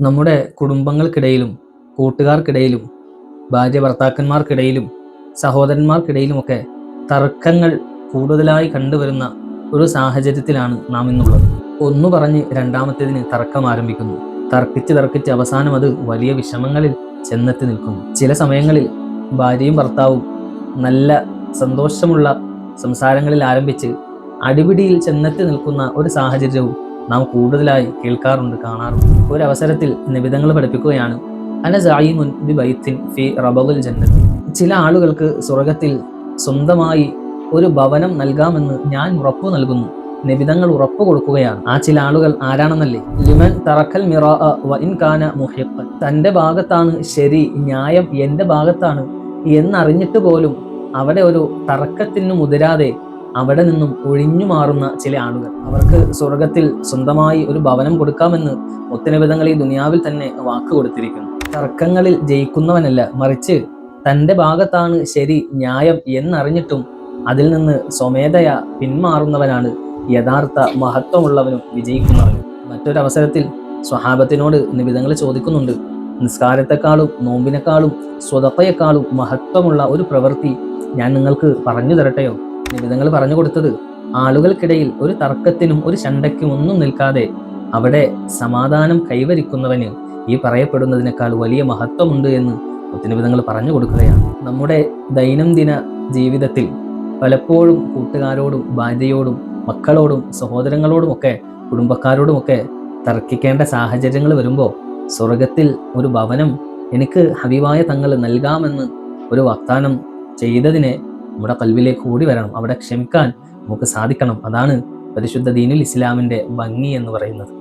നമ്മുടെ കുടുംബങ്ങൾക്കിടയിലും കൂട്ടുകാർക്കിടയിലും ഭാര്യ ഭർത്താക്കന്മാർക്കിടയിലും സഹോദരന്മാർക്കിടയിലുമൊക്കെ തർക്കങ്ങൾ കൂടുതലായി കണ്ടുവരുന്ന ഒരു സാഹചര്യത്തിലാണ് നാം ഇന്നുള്ളത്. ഒന്നു പറഞ്ഞ് രണ്ടാമത്തേതിന് തർക്കം ആരംഭിക്കുന്നു. തർക്കിച്ച് അവസാനം അത് വലിയ വിഷമങ്ങളിൽ ചെന്നെത്തി നിൽക്കുന്നു. ചില സമയങ്ങളിൽ ഭാര്യയും ഭർത്താവും നല്ല സന്തോഷമുള്ള സംസാരങ്ങളിൽ ആരംഭിച്ച് അടിപിടിയിൽ ചെന്നെത്തി നിൽക്കുന്ന ഒരു സാഹചര്യവും നാം കൂടുതലായി കേൾക്കാറുണ്ട്, കാണാറുണ്ട്. ഒരവസരത്തിൽ നബിതങ്ങൾ പഠിപ്പിക്കുകയാണ്, അന സഈമുൻ ബിബൈത്തിൻ ഫി റബദിൽ ജന്നത്ത്. ചില ആളുകൾക്ക് സ്വർഗത്തിൽ സ്വന്തമായി ഒരു ഭവനം നൽകാമെന്ന് ഞാൻ ഉറപ്പു നൽകുന്നു. നബിതങ്ങൾ ഉറപ്പു കൊടുക്കുകയാണ്. ആ ചില ആളുകൾ ആരാണെന്നല്ലേ? ലിമൻ തറക്കൽ മിറാഅ വ ഇൻ കാന മുഹിഖൻ. തന്റെ ഭാഗത്താണ് ശരി, ന്യായം എന്റെ ഭാഗത്താണ് എന്നറിഞ്ഞിട്ട് പോലും അവിടെ ഒരു തർക്കത്തിന് മുതിരാതെ അവിടെ നിന്നും ഒഴിഞ്ഞു മാറുന്ന ചില ആളുകൾ. അവർക്ക് സ്വർഗത്തിൽ സ്വന്തമായി ഒരു ഭവനം കൊടുക്കാമെന്ന് മുത്തനബിതങ്ങൾ ഈ ദുനിയാവിൽ തന്നെ വാക്ക് കൊടുത്തിരിക്കുന്നു. തർക്കങ്ങളിൽ ജയിക്കുന്നവനല്ല, മറിച്ച് തന്റെ ഭാഗത്താണ് ശരി, ന്യായം എന്നറിഞ്ഞിട്ടും അതിൽ നിന്ന് സ്വമേധയാ പിന്മാറുന്നവനാണ് യഥാർത്ഥ മഹത്വമുള്ളവനും വിജയിക്കുന്നവനും. മറ്റൊരവസരത്തിൽ സ്വഹാബത്തിനോട് നബിതങ്ങൾ ചോദിക്കുന്നുണ്ട്, നിസ്കാരത്തെക്കാളും നോമ്പിനെക്കാളും സ്വതക്കയെക്കാളും മഹത്വമുള്ള ഒരു പ്രവൃത്തി ഞാൻ നിങ്ങൾക്ക് പറഞ്ഞു തരട്ടെയോ? നബിതങ്ങൾ പറഞ്ഞു കൊടുത്തത്, ആളുകൾക്കിടയിൽ ഒരു തർക്കത്തിനും ഒരു ശണ്ടയ്ക്കും ഒന്നും നിൽക്കാതെ അവിടെ സമാധാനം കൈവരിക്കുന്നവന് ഈ പറയപ്പെടുന്നതിനേക്കാൾ വലിയ മഹത്വമുണ്ട് എന്ന് മുത്തനബിതങ്ങൾ പറഞ്ഞു കൊടുക്കുകയാണ്. നമ്മുടെ ദൈനംദിന ജീവിതത്തിൽ പലപ്പോഴും കൂട്ടുകാരോടും ഭാര്യയോടും മക്കളോടും സഹോദരങ്ങളോടുമൊക്കെ കുടുംബക്കാരോടുമൊക്കെ തർക്കിക്കേണ്ട സാഹചര്യങ്ങൾ വരുമ്പോൾ സ്വർഗത്തിൽ ഒരു ഭവനം എനിക്ക് ഹബീബായ തങ്ങൾ നൽകാമെന്ന് ഒരു വാഗ്ദാനം ചെയ്തതിനെ നമ്മുടെ കൽബിലേക്ക് കൂടി വരണം. അവിടെ ക്ഷമിക്കാൻ നമുക്ക് സാധിക്കണം. അതാണ് പരിശുദ്ധ ദീനുൽ ഇസ്ലാമിന്റെ ഭംഗി എന്ന് പറയുന്നത്.